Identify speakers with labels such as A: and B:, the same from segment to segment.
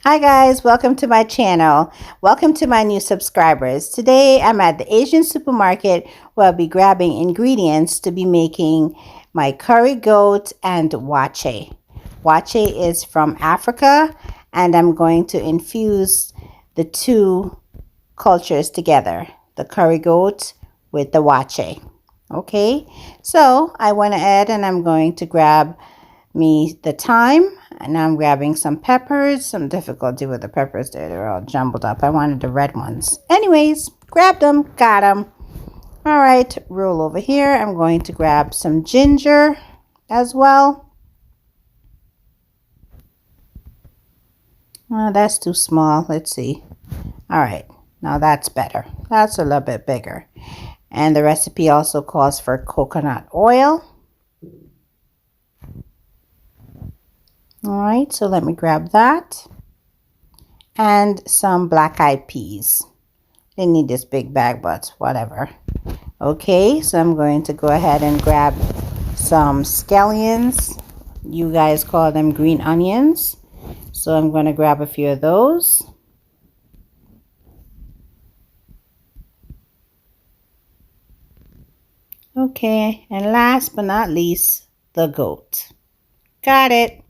A: Hi guys, welcome to my channel. Welcome to my new subscribers. Today I'm at the Asian supermarket where I'll be grabbing ingredients to be making my curry goat and waakye. Waakye is from Africa and I'm going to infuse the two cultures together, the curry goat with the waakye. Okay, so I went ahead and I'm going to grab me the thyme, and I'm grabbing some peppers. Some difficulty with the peppers there, they're all jumbled up. I wanted the red ones. Anyways, grabbed them, got them. All right, roll over here. I'm going to grab some ginger as well. That's too small. Let's see. All right, now that's better. That's a little bit bigger. And the recipe also calls for coconut oil. All right, so let me grab that. And some black-eyed peas. Didn't need this big bag, but whatever. Okay, so I'm going to go ahead and grab some scallions. You guys call them green onions. So I'm going to grab a few of those. Okay, and last but not least, the goat. Got it.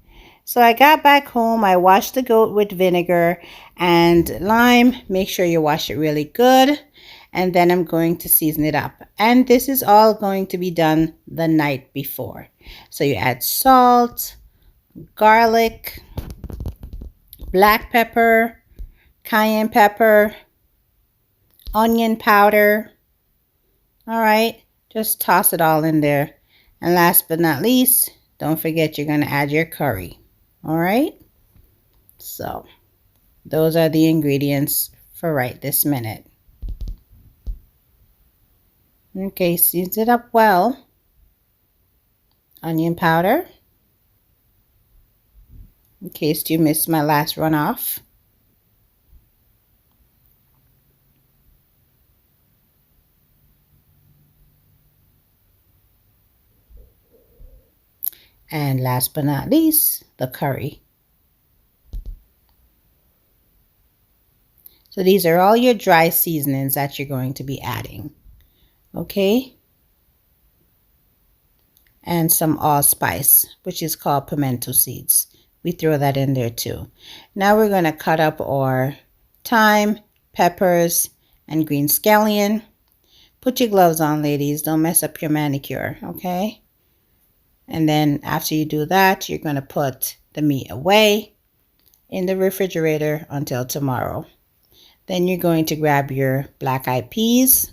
A: So I got back home, I washed the goat with vinegar and lime. Make sure you wash it really good. And then I'm going to season it up. And this is all going to be done the night before. So you add salt, garlic, black pepper, cayenne pepper, onion powder. All right, just toss it all in there. And last but not least, don't forget you're going to add your curry. All right, so those are the ingredients for right this minute. Okay, season it up well. Onion powder, in case you missed my last runoff. And last but not least, the curry. So these are all your dry seasonings that you're going to be adding. Okay? And some allspice, which is called pimento seeds. We throw that in there too. Now we're going to cut up our thyme, peppers, and green scallion. Put your gloves on, ladies. Don't mess up your manicure, okay? And then after you do that, you're going to put the meat away in the refrigerator until tomorrow. Then you're going to grab your black-eyed peas.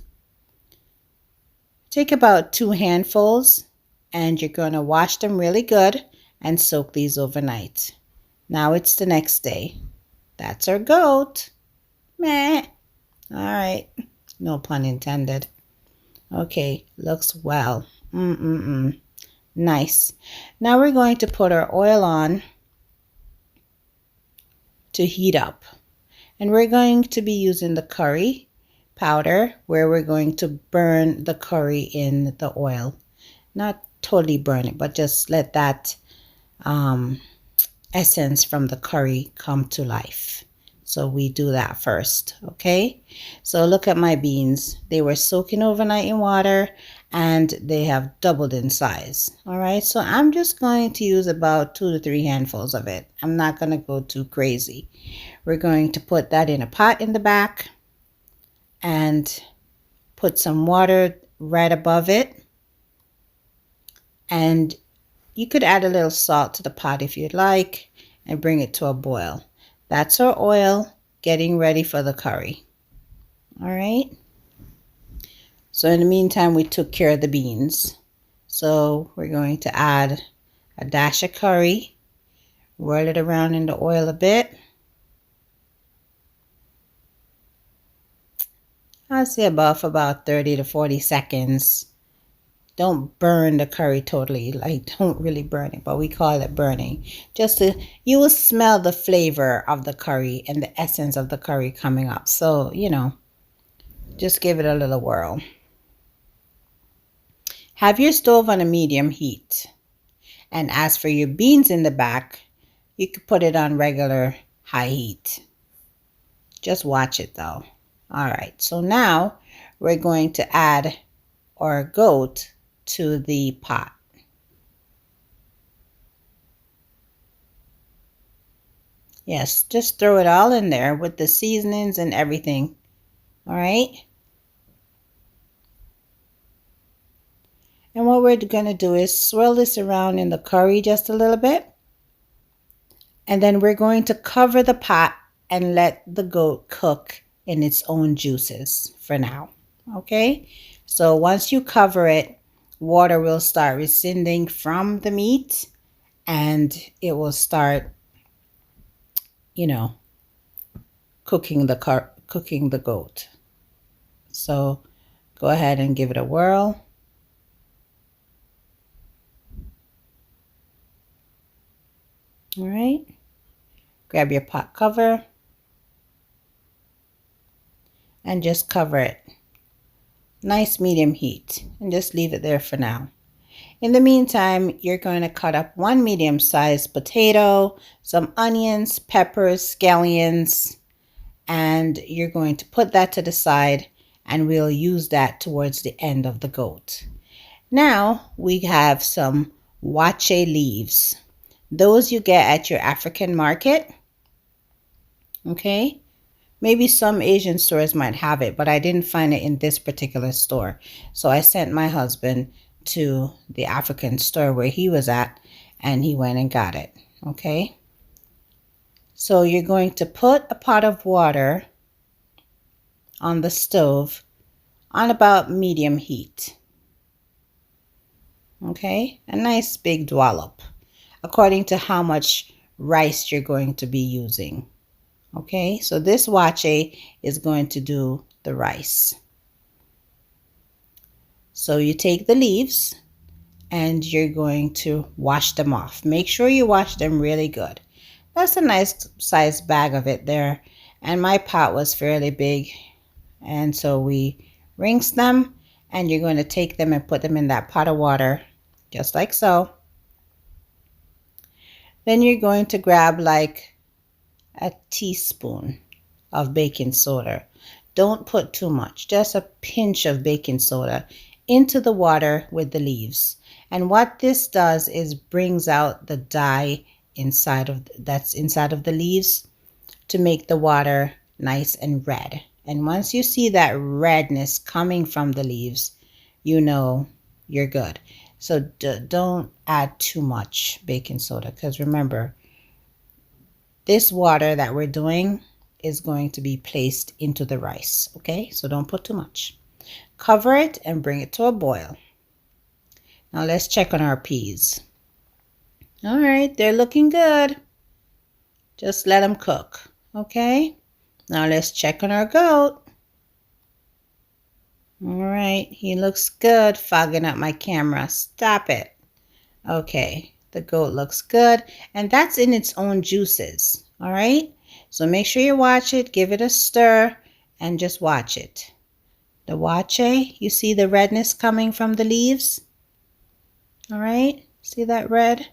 A: Take about 2 handfuls and you're going to wash them really good and soak these overnight. Now it's the next day. That's our goat. Meh. All right. No pun intended. Okay, looks well. Nice. Now we're going to put our oil on to heat up. And we're going to be using the curry powder where we're going to burn the curry in the oil. Not totally burn it, but just let that essence from the curry come to life. So we do that first, okay? So look at my beans. They were soaking overnight in water and they have doubled in size. All right, so I'm just going to use about 2 to 3 handfuls of it. I'm not going to go too crazy. We're going to put that in a pot in the back and put some water right above it. And you could add a little salt to the pot if you'd like and bring it to a boil. That's our oil getting ready for the curry. All right. So in the meantime, we took care of the beans. So we're going to add a dash of curry, whirl it around in the oil a bit. I'd say for about 30 to 40 seconds. Don't burn the curry totally, like don't really burn it, but we call it burning. Just to, you will smell the flavor of the curry and the essence of the curry coming up. So, you know, just give it a little whirl. Have your stove on a medium heat. And as for your beans in the back, you could put it on regular high heat. Just watch it though. All right, so now we're going to add our goat to the pot. Yes, just throw it all in there with the seasonings and everything. All right. And what we're going to do is swirl this around in the curry just a little bit. And then we're going to cover the pot and let the goat cook in its own juices for now. Okay. So once you cover it, water will start rescinding from the meat and it will start, cooking the goat. So go ahead and give it a whirl. All right. Grab your pot cover and just cover it. Nice medium heat and just leave it there for now. In the meantime, you're going to cut up one medium-sized potato, some onions, peppers, scallions, and you're going to put that to the side and we'll use that towards the end of the goat. Now we have some waakye leaves. Those you get at your African market. Okay. Maybe some Asian stores might have it, but I didn't find it in this particular store. So I sent my husband to the African store where he was at and he went and got it. Okay. So you're going to put a pot of water on the stove on about medium heat. Okay. A nice big dollop according to how much rice you're going to be using. Okay, so this waakye is going to do the rice. So you take the leaves and you're going to wash them off. Make sure you wash them really good. That's a nice size bag of it there. And my pot was fairly big. And so we rinsed them and you're going to take them and put them in that pot of water, just like so. Then you're going to grab like a teaspoon of baking soda. Don't put too much, just a pinch of baking soda into the water with the leaves. And what this does is brings out the dye inside of the leaves to make the water nice and red. And once you see that redness coming from the leaves, you know you're good. So don't add too much baking soda because remember, this water that we're doing is going to be placed into the rice. Okay, so don't put too much. Cover it and bring it to a boil. Now let's check on our peas. All right, they're looking good. Just let them cook. Okay, now let's check on our goat. All right, he looks good. Fogging up my camera. Stop it. Okay, the goat looks good. And that's in its own juices. All right, so make sure you watch it. Give it a stir and just watch it. The waakye, you see the redness coming from the leaves? All right, see that red?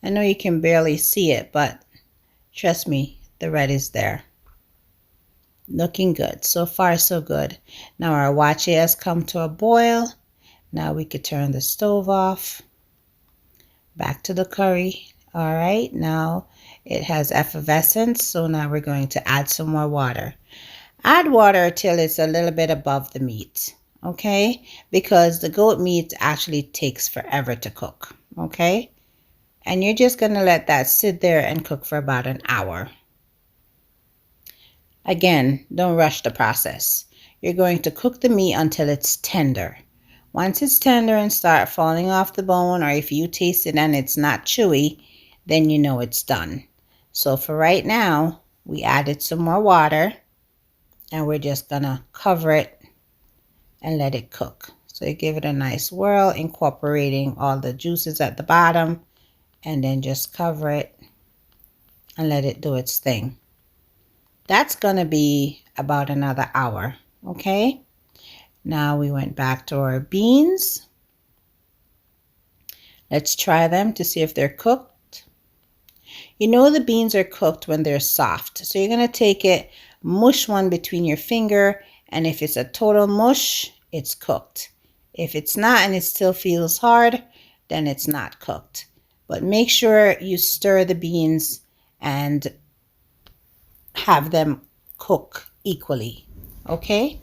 A: I know you can barely see it, but trust me, the red is there. Looking good. So far, so good. Now our waakye has come to a boil. Now we could turn the stove off. Back to the curry. All right, now it has effervescence. So now we're going to add some more water. Add water till it's a little bit above the meat. Okay, because the goat meat actually takes forever to cook. Okay, and you're just going to let that sit there and cook for about an hour. Again, don't rush the process. You're going to cook the meat until it's tender. Once it's tender and start falling off the bone, or if you taste it and it's not chewy, then you know it's done. So for right now, we added some more water and we're just gonna cover it and let it cook. So you give it a nice whirl, incorporating all the juices at the bottom, and then just cover it and let it do its thing. That's going to be about another hour. Okay. Now we went back to our beans. Let's try them to see if they're cooked. You know the beans are cooked when they're soft. So you're going to take it, mush one between your finger, and if it's a total mush, it's cooked. If it's not and it still feels hard, then it's not cooked. But make sure you stir the beans and have them cook equally, okay?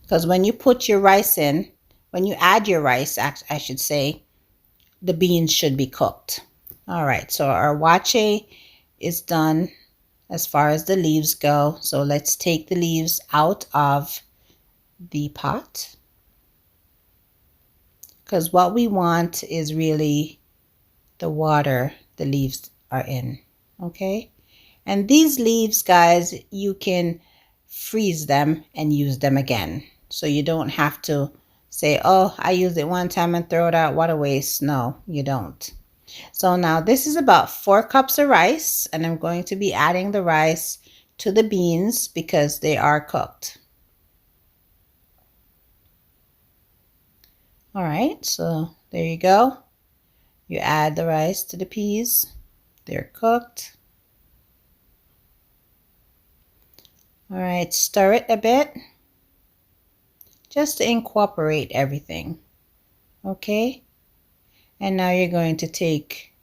A: Because when you put your rice in, when you add your rice, I should say, the beans should be cooked. All right, so our waakye is done as far as the leaves go. So let's take the leaves out of the pot, because what we want is really the water the leaves are in, okay? And these leaves, guys, you can freeze them and use them again. So you don't have to say, oh, I used it one time and throw it out. What a waste. No, you don't. So now this is about 4 cups of rice, and I'm going to be adding the rice to the beans because they are cooked. All right, so there you go. You add the rice to the peas. They're cooked. All right, stir it a bit just to incorporate everything. Okay, and now you're going to take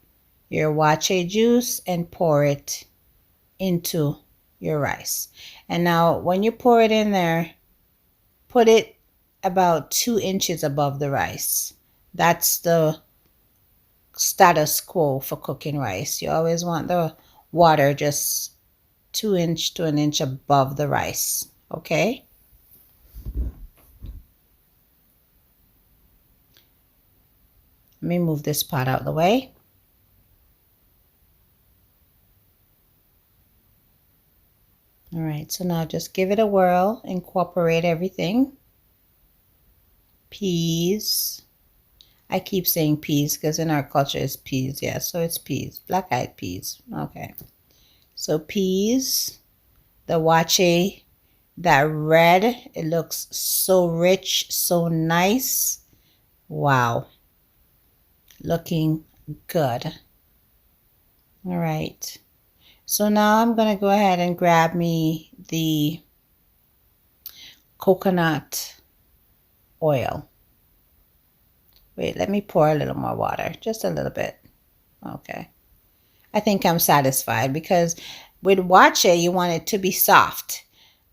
A: your waakye juice and pour it into your rice. And now when you pour it in there, put it about 2 inches above the rice. That's the status quo for cooking rice. You always want the water just 2 inch to 1 inch above the rice, okay? Let me move this pot out of the way. All right, so now just give it a whirl, incorporate everything. Peas. I keep saying peas because in our culture it's peas. Yeah, so it's peas, black-eyed peas. Okay, so peas, the waakye, that red, it looks so rich, so nice. Wow, looking good. All right, so now I'm gonna go ahead and grab me the coconut oil. Wait, let me pour a little more water, just a little bit. Okay, I think I'm satisfied because with waakye you want it to be soft,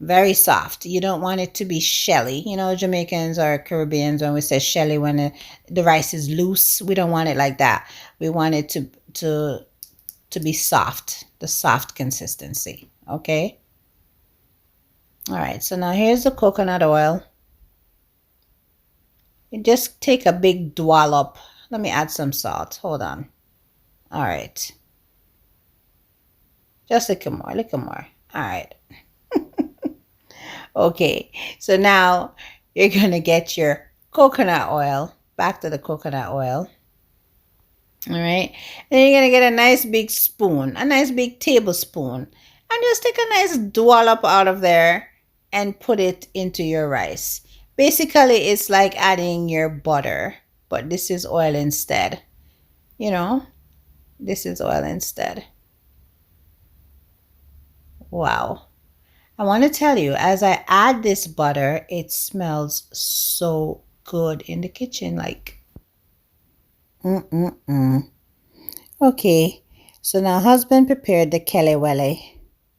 A: very soft. You don't want it to be shelly. You know, Jamaicans or Caribbeans, when we say shelly, when the rice is loose, we don't want it like that. We want it to be soft, the soft consistency. Okay, all right, so now here's the coconut oil. You just take a big dollop. Let me add some salt. Hold on. All right, just a little more, a little more. All right. Okay, so now you're gonna get your coconut oil. Back to the coconut oil. All right, then you're gonna get a nice big spoon, a nice big tablespoon, and just take a nice dollop out of there and put it into your rice. Basically, it's like adding your butter, but this is oil instead. You know, this is oil instead. Wow. I want to tell you, as I add this butter, it smells so good in the kitchen, like, Okay, so now husband prepared the kelewele.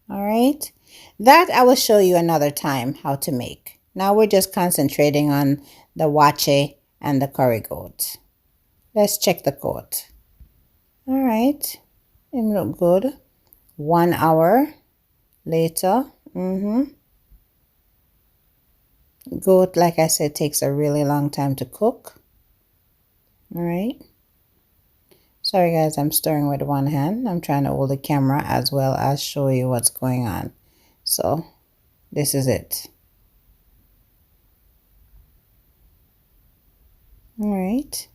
A: All right, that I will show you another time how to make. Now we're just concentrating on the waakye and the curry goat. Let's check the goat. All right, it look good. 1 hour later. Goat, like I said, takes a really long time to cook. All right. Sorry guys, I'm stirring with one hand. I'm trying to hold the camera as well as show you what's going on. So this is it. All right.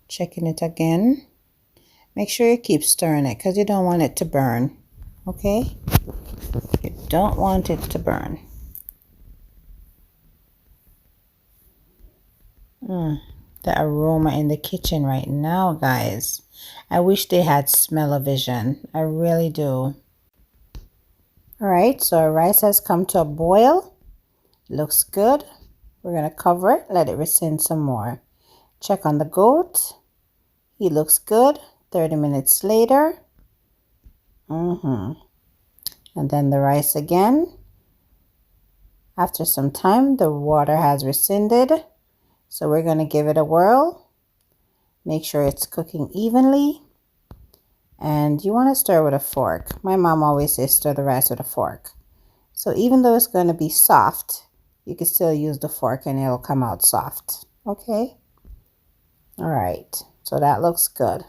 A: Checking it again. Make sure you keep stirring it because you don't want it to burn. Okay? You don't want it to burn. The aroma in the kitchen right now, guys. I wish they had smell-o-vision. I really do. All right, so our rice has come to a boil. Looks good. We're going to cover it, let it resist some more. Check on the goat. He looks good. 30 minutes later. And then the rice again. After some time, the water has rescinded. So we're going to give it a whirl. Make sure it's cooking evenly. And you want to stir with a fork. My mom always says stir the rice with a fork. So even though it's going to be soft, you can still use the fork and it'll come out soft. Okay? All right. So that looks good.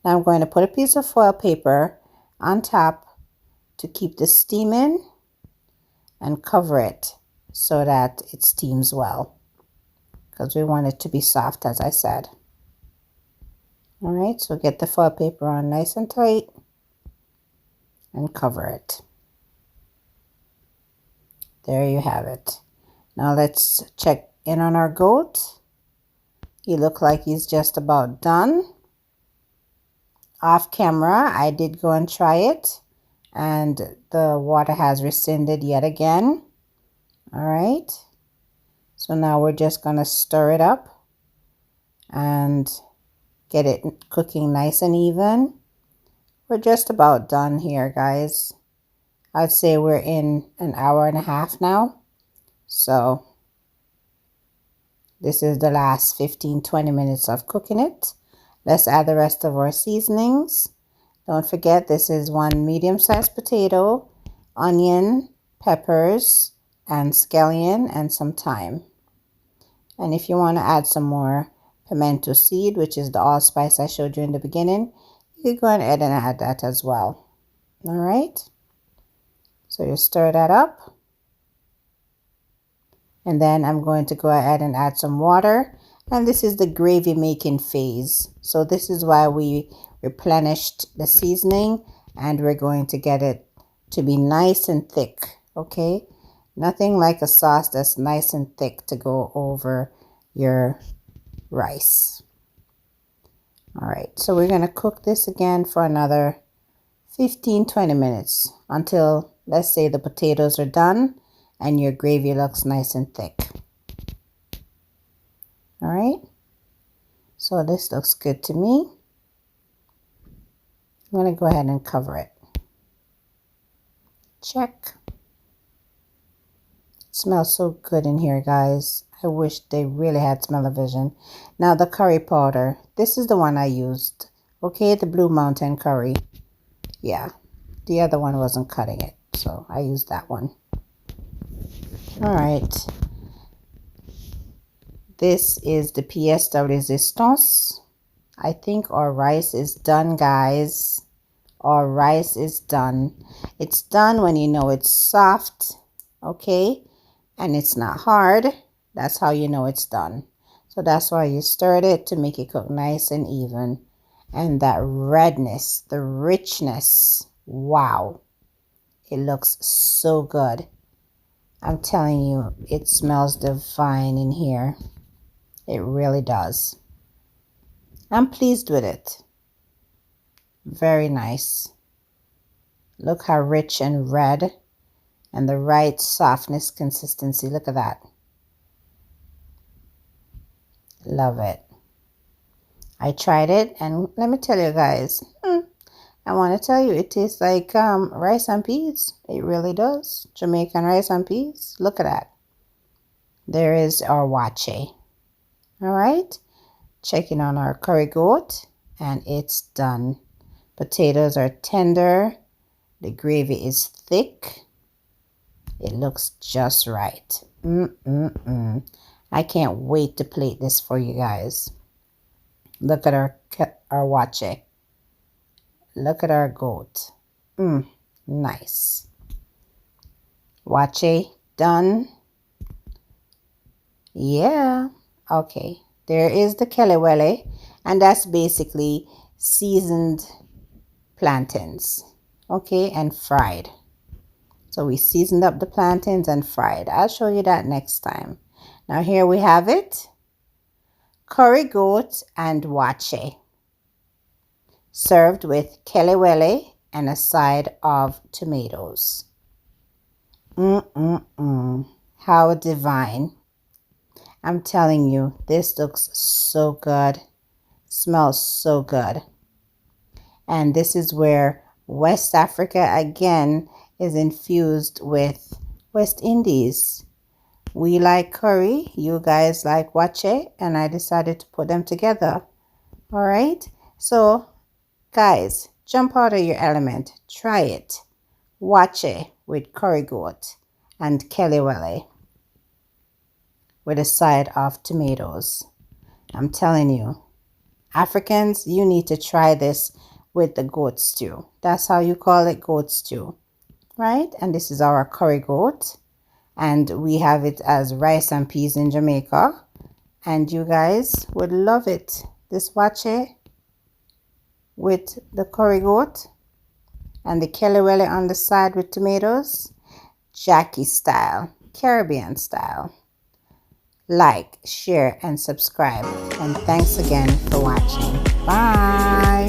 A: Now I'm going to put a piece of foil paper on top to keep the steam in and cover it so that it steams well, because we want it to be soft, as I said. All right, so get the foil paper on nice and tight and cover it. There you have it. Now let's check in on our goat. He looks like he's just about done. Off camera, I did go and try it, and the water has rescinded yet again. All right, so now we're just going to stir it up and get it cooking nice and even. We're just about done here, guys. I'd say we're in an hour and a half now. So this is the last 15-20 minutes of cooking it. Let's add the rest of our seasonings. Don't forget, this is 1 medium-sized potato, onion, peppers, and scallion, and some thyme. And if you want to add some more pimento seed, which is the allspice I showed you in the beginning, you can go ahead and add that as well. All right. So you stir that up. And then I'm going to go ahead and add some water. And this is the gravy making phase. So this is why we replenished the seasoning, and we're going to get it to be nice and thick. Okay. Nothing like a sauce that's nice and thick to go over your rice. All right. So we're going to cook this again for another 15-20 minutes until, let's say, the potatoes are done and your gravy looks nice and thick. All right, so this looks good to me. I'm going to go ahead and cover it. Check. It smells so good in here, guys. I wish they really had smell-o-vision. Now the curry powder. This is the one I used. Okay, the Blue Mountain curry. Yeah, the other one wasn't cutting it, so I used that one. All right. This is the pièce de résistance. I think our rice is done, guys. Our rice is done. It's done when you know it's soft, okay? And it's not hard. That's how you know it's done. So that's why you stirred it, to make it cook nice and even. And that redness, the richness, wow. It looks so good. I'm telling you, it smells divine in here. It really does. I'm pleased with it. Very nice. Look how rich and red, and the right softness consistency. Look at that. Love it. I tried it, and let me tell you guys, I want to tell you, it tastes like rice and peas. It really does. Jamaican rice and peas. Look at that. There is our waakye. All right, checking on our curry goat, and it's done. Potatoes are tender. The gravy is thick. It looks just right. I can't wait to plate this for you guys. Look at our waakye. Look at our goat. Nice. Waakye done. Yeah. Okay, there is the Kelewele, and that's basically seasoned plantains, okay, and fried. So we seasoned up the plantains and fried. I'll show you that next time. Now here we have it. Curry goat and waakye. served with kelewele and a side of tomatoes. How divine. I'm telling you, this looks so good. Smells so good. And this is where West Africa again is infused with West Indies. We like curry, you guys like waakye, and I decided to put them together. All right, so guys, jump out of your element. Try it. Waakye with curry goat and kelewele with a side of tomatoes. I'm telling you, Africans, you need to try this with the goat stew. That's how you call it, goat stew, right? And this is our curry goat, and we have it as rice and peas in Jamaica, and you guys would love it. This waakye with the curry goat and the kelewele on the side with tomatoes, Jackie style, Caribbean style. Like, share, and subscribe. And thanks again for watching. Bye.